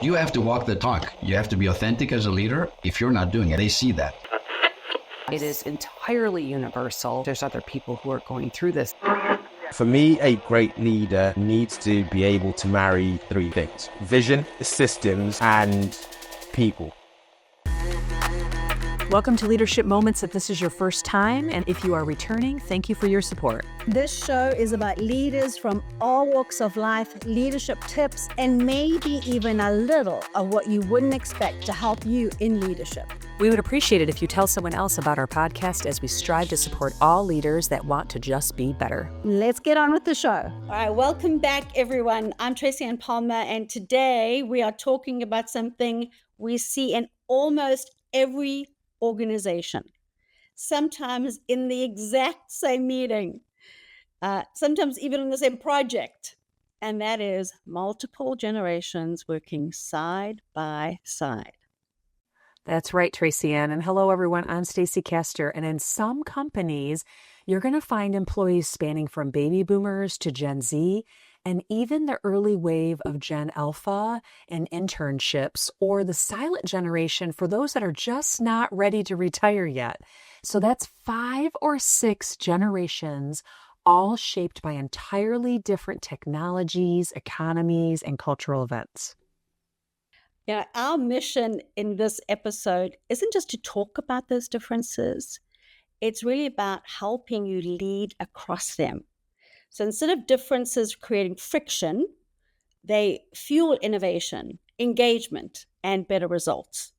You have to walk the talk. You have to be authentic as a leader. If you're not doing it, they see that. It is entirely universal. There's other people who are going through this. For me, a great leader needs to be able to marry three things: vision, systems, and people. Welcome to Leadership Moments. If this is your first time, and if you are returning, thank you for your support. This show is about leaders from all walks of life, leadership tips, and maybe even a little of what you wouldn't expect to help you in leadership. We would appreciate it if you tell someone else about our podcast as we strive to support all leaders that want to just be better. Let's get on with the show. All right, welcome back, everyone. I'm Tracy Ann Palmer, and today we are talking about something we see in almost every organization, sometimes in the exact same meeting, sometimes even in the same project, and that is multiple generations working side by side. That's right, Tracy Ann. And hello, everyone. I'm Stacey Castor. And in some companies, you're going to find employees spanning from baby boomers to Gen Z, and even the early wave of Gen Alpha and internships, or the silent generation for those that are just not ready to retire yet. So that's 5 or 6 generations, all shaped by entirely different technologies, economies, and cultural events. Yeah, our mission in this episode isn't just to talk about those differences. It's really about helping you lead across them. So instead of differences creating friction, they fuel innovation, engagement, and better results.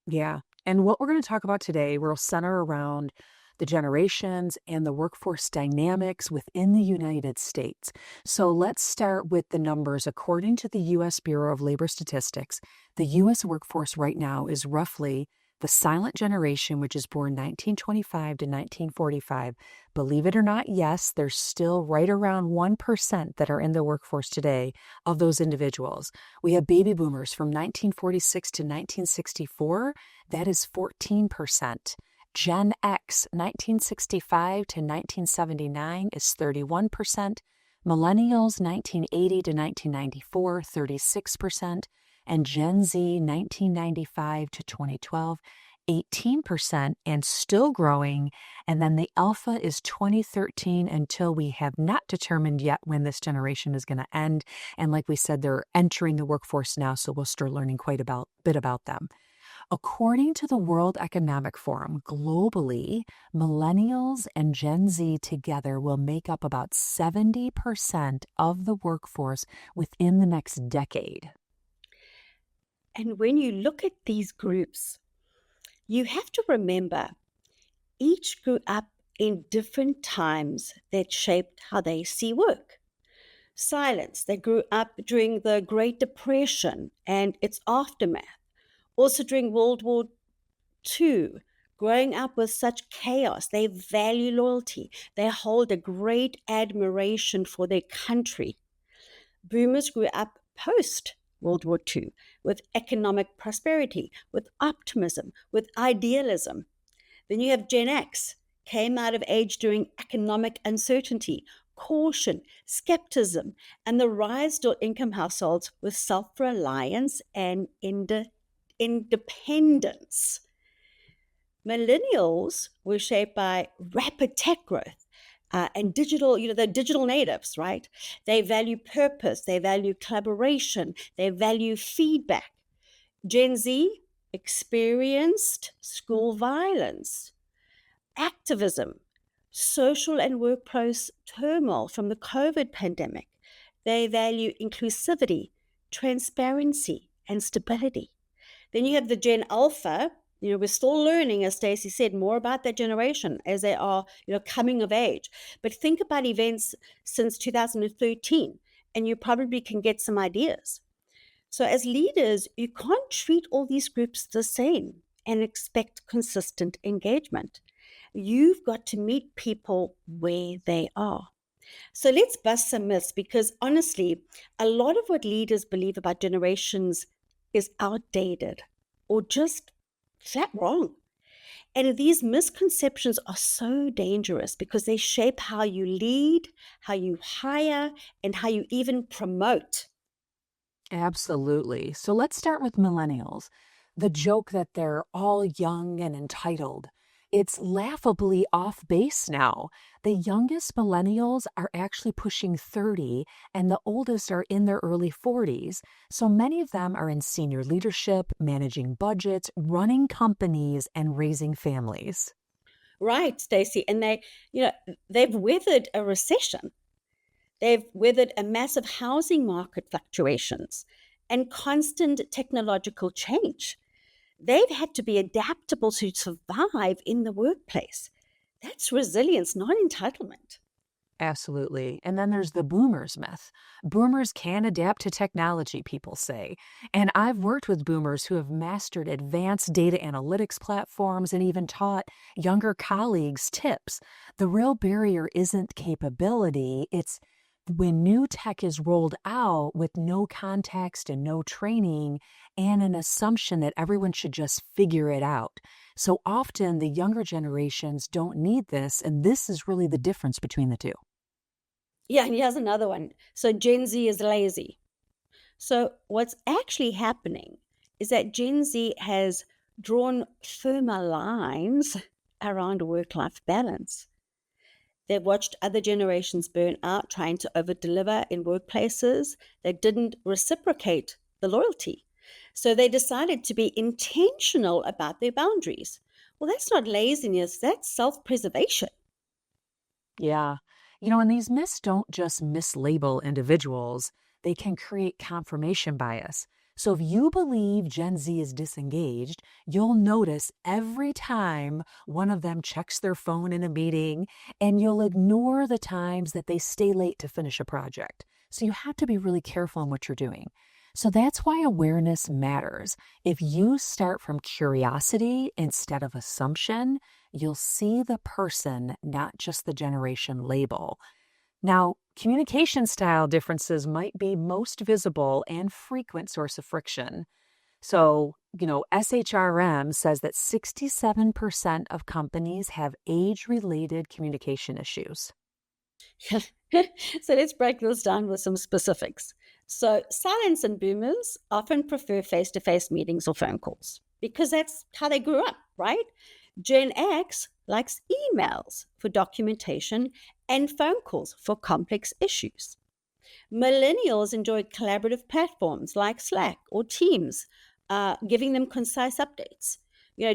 Yeah. And what we're going to talk about today will center around the generations and the workforce dynamics within the United States. So let's start with the numbers. According to the U.S. Bureau of Labor Statistics, the U.S. workforce right now is roughly the silent generation, which is born 1925 to 1945. Believe it or not, yes, there's still right around 1% that are in the workforce today of those individuals. We have baby boomers from 1946 to 1964. That is 14%. Gen X, 1965 to 1979 is 31%. Millennials, 1980 to 1994, 36%. And Gen Z, 1995 to 2012, 18%, and still growing. And then the Alpha is 2013 until we have not determined yet when this generation is going to end. And like we said, they're entering the workforce now, so we'll start learning quite a bit about them. According to the World Economic Forum, globally, millennials and Gen Z together will make up about 70% of the workforce within the next decade. And when you look at these groups, you have to remember each grew up in different times that shaped how they see work. Silence, they grew up during the Great Depression and its aftermath. Also during World War II, growing up with such chaos, they value loyalty. They hold a great admiration for their country. Boomers grew up post World War II with economic prosperity, with optimism, with idealism. Then you have Gen X, came out of age during economic uncertainty, caution, skepticism, and the rise to income households with self-reliance and independence. Millennials were shaped by rapid tech growth and digital, the digital natives, right? They value purpose, they value collaboration, they value feedback. Gen Z experienced school violence, activism, social and workplace turmoil from the COVID pandemic. They value inclusivity, transparency, and stability. Then you have the Gen Alpha. We're still learning, as Stacey said, more about that generation as they are, coming of age. But think about events since 2013, and you probably can get some ideas. So as leaders, you can't treat all these groups the same and expect consistent engagement. You've got to meet people where they are. So let's bust some myths, because honestly, a lot of what leaders believe about generations is outdated or just flat wrong. And these misconceptions are so dangerous because they shape how you lead, how you hire, and how you even promote. Absolutely. So let's start with millennials. The joke that they're all young and entitled. It's laughably off base now. The youngest millennials are actually pushing 30, and the oldest are in their early 40s. So many of them are in senior leadership, managing budgets, running companies, and raising families. Right, Stacey. And they've weathered a recession. They've weathered a massive housing market fluctuations and constant technological change. They've had to be adaptable to survive in the workplace. That's resilience, not entitlement. Absolutely. And then there's the boomers myth. Boomers can adapt to technology, people say. And I've worked with boomers who have mastered advanced data analytics platforms and even taught younger colleagues tips. The real barrier isn't capability, it's when new tech is rolled out with no context and no training and an assumption that everyone should just figure it out. So often the younger generations don't need this, and this is really the difference between the two. Yeah, and here's another one. So Gen Z is lazy. So what's actually happening is that Gen Z has drawn firmer lines around work-life balance. They've watched other generations burn out trying to over-deliver in workplaces that didn't reciprocate the loyalty. So they decided to be intentional about their boundaries. Well, that's not laziness, that's self-preservation. Yeah. And these myths don't just mislabel individuals, they can create confirmation bias. So if you believe Gen Z is disengaged, you'll notice every time one of them checks their phone in a meeting, and you'll ignore the times that they stay late to finish a project. So you have to be really careful in what you're doing. So that's why awareness matters. If you start from curiosity instead of assumption, you'll see the person, not just the generation label. Now, communication style differences might be most visible and frequent source of friction. So, SHRM says that 67% of companies have age-related communication issues. So let's break this down with some specifics. So silence and boomers often prefer face-to-face meetings or phone calls because that's how they grew up, right? Gen X likes emails for documentation and phone calls for complex issues. Millennials enjoy collaborative platforms like Slack or Teams, giving them concise updates.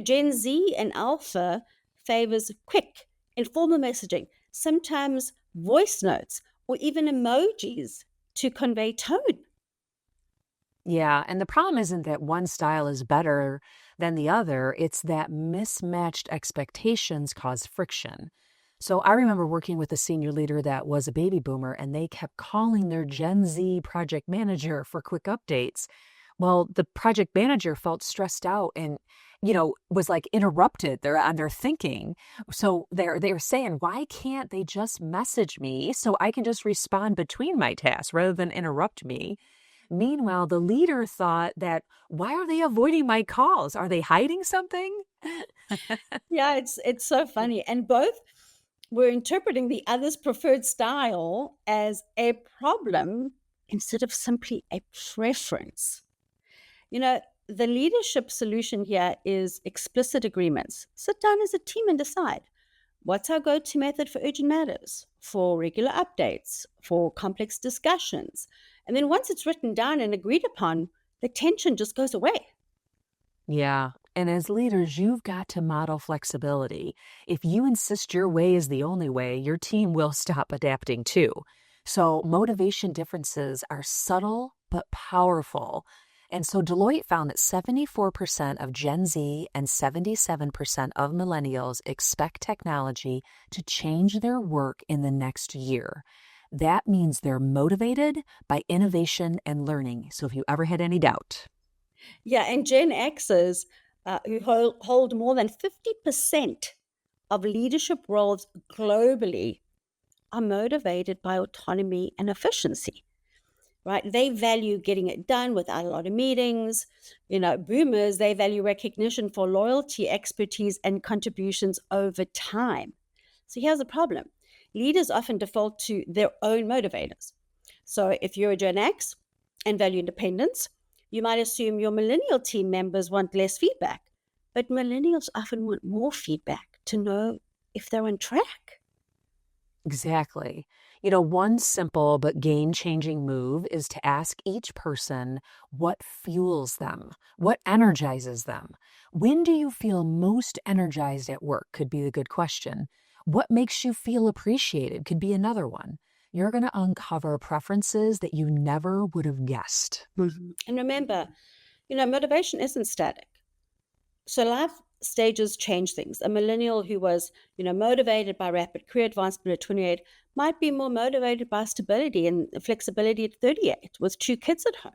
Gen Z and Alpha favors quick, informal messaging, sometimes voice notes or even emojis to convey tone. Yeah, and the problem isn't that one style is better than the other, it's that mismatched expectations cause friction. So I remember working with a senior leader that was a baby boomer, and they kept calling their Gen Z project manager for quick updates. Well, the project manager felt stressed out and, was like interrupted on their thinking. So they're saying, why can't they just message me so I can just respond between my tasks rather than interrupt me? Meanwhile, the leader thought that, why are they avoiding my calls? Are they hiding something? Yeah, it's so funny. And both were interpreting the other's preferred style as a problem instead of simply a preference. You know, the leadership solution here is explicit agreements. Sit down as a team and decide what's our go to method for urgent matters, for regular updates, for complex discussions. And then once it's written down and agreed upon, the tension just goes away. Yeah. And as leaders, you've got to model flexibility. If you insist your way is the only way, your team will stop adapting too. So motivation differences are subtle but powerful. And so Deloitte found that 74% of Gen Z and 77% of millennials expect technology to change their work in the next year. That means they're motivated by innovation and learning. So if you ever had any doubt. Yeah, and Gen Xers, who hold more than 50% of leadership roles globally, are motivated by autonomy and efficiency, right? They value getting it done without a lot of meetings. Boomers, they value recognition for loyalty, expertise, and contributions over time. So here's the problem. Leaders often default to their own motivators. So if you're a Gen X, and value independence. You might assume your millennial team members want less feedback, but millennials often want more feedback to know if they're on track. Exactly. One simple but game-changing move is to ask each person what fuels them, what energizes them. When do you feel most energized at work could be the good question. What makes you feel appreciated could be another one. You're going to uncover preferences that you never would have guessed. And remember, motivation isn't static. So life stages change things. A millennial who was, motivated by rapid career advancement at 28 might be more motivated by stability and flexibility at 38 with 2 kids at home.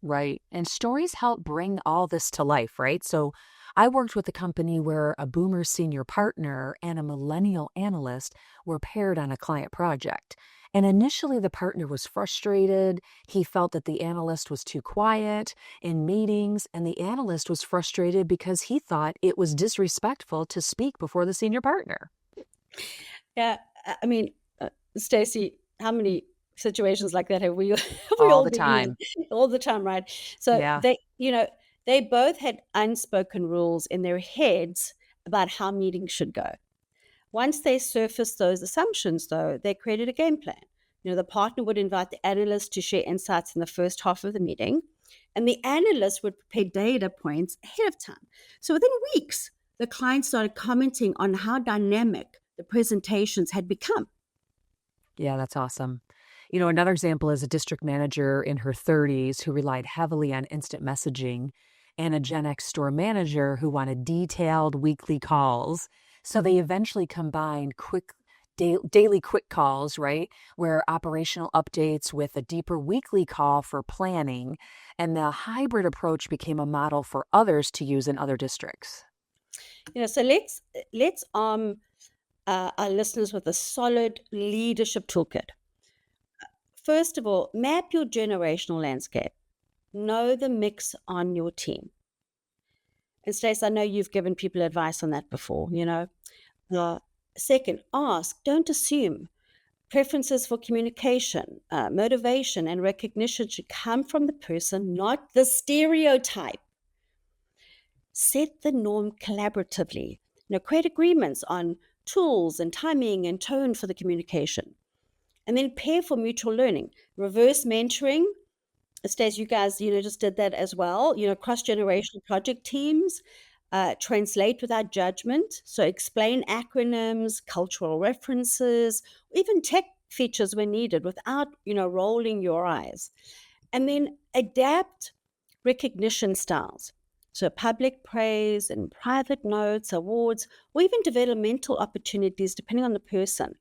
Right. And stories help bring all this to life, right? So I worked with a company where a boomer senior partner and a millennial analyst were paired on a client project. And initially, the partner was frustrated. He felt that the analyst was too quiet in meetings, and the analyst was frustrated because he thought it was disrespectful to speak before the senior partner. Yeah, I mean, Stacey, how many situations like that have we All all the been time. in? All the time, right? So Yeah. they both had unspoken rules in their heads about how meetings should go. Once they surfaced those assumptions, though, they created a game plan. The partner would invite the analyst to share insights in the first half of the meeting, and the analyst would prepare data points ahead of time. So within weeks, the client started commenting on how dynamic the presentations had become. Yeah, that's awesome. Another example is a district manager in her 30s who relied heavily on instant messaging and a Gen X store manager who wanted detailed weekly calls. So they eventually combined daily quick calls, right? Where operational updates with a deeper weekly call for planning. And the hybrid approach became a model for others to use in other districts. So let's arm our listeners with a solid leadership toolkit. First of all, map your generational landscape. Know the mix on your team. And Stace, I know you've given people advice on that before, Second, ask, don't assume. Preferences for communication, motivation, and recognition should come from the person, not the stereotype. Set the norm collaboratively. Create agreements on tools and timing and tone for the communication. And then pair for mutual learning. Reverse mentoring. Stace, you guys, just did that as well. Cross-generational project teams. Translate without judgment. So explain acronyms, cultural references, even tech features when needed without, rolling your eyes. And then adapt recognition styles. So public praise and private notes, awards, or even developmental opportunities depending on the person.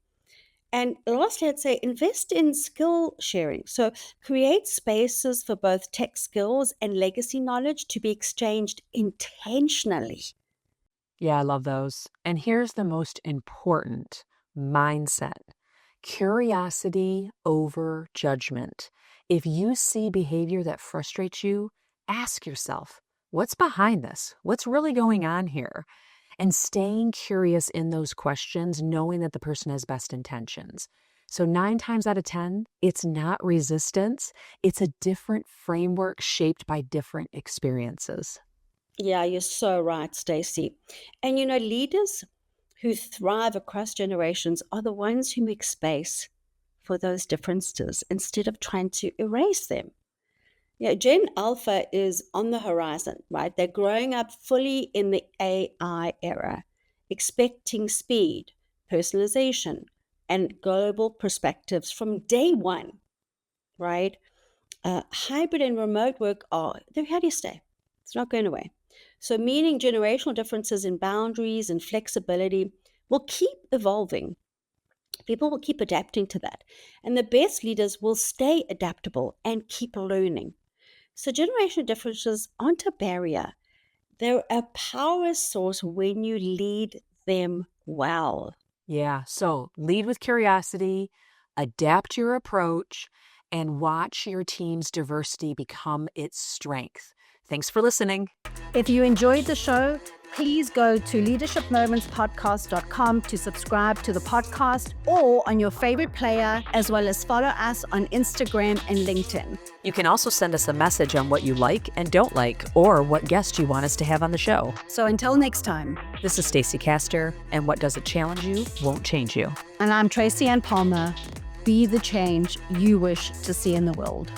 And lastly, I'd say invest in skill sharing. So create spaces for both tech skills and legacy knowledge to be exchanged intentionally. Yeah, I love those. And here's the most important mindset: curiosity over judgment. If you see behavior that frustrates you, ask yourself, what's behind this? What's really going on here? And staying curious in those questions, knowing that the person has best intentions. So 9 times out of 10, it's not resistance. It's a different framework shaped by different experiences. Yeah, you're so right, Stacey. And leaders who thrive across generations are the ones who make space for those differences instead of trying to erase them. Yeah, Gen Alpha is on the horizon, right? They're growing up fully in the AI era, expecting speed, personalization, and global perspectives from day one, right? Hybrid and remote work they're here to stay. It's not going away. So meaning generational differences in boundaries and flexibility will keep evolving. People will keep adapting to that. And the best leaders will stay adaptable and keep learning. So generational differences aren't a barrier. They're a power source when you lead them well. Yeah, so lead with curiosity, adapt your approach, and watch your team's diversity become its strength. Thanks for listening. If you enjoyed the show, please go to leadershipmomentspodcast.com to subscribe to the podcast or on your favorite player, as well as follow us on Instagram and LinkedIn. You can also send us a message on what you like and don't like, or what guest you want us to have on the show. So until next time, This is Stacey Castor, and what doesn't challenge you won't change you. and I'm Tracy Ann Palmer. Be the change you wish to see in the world.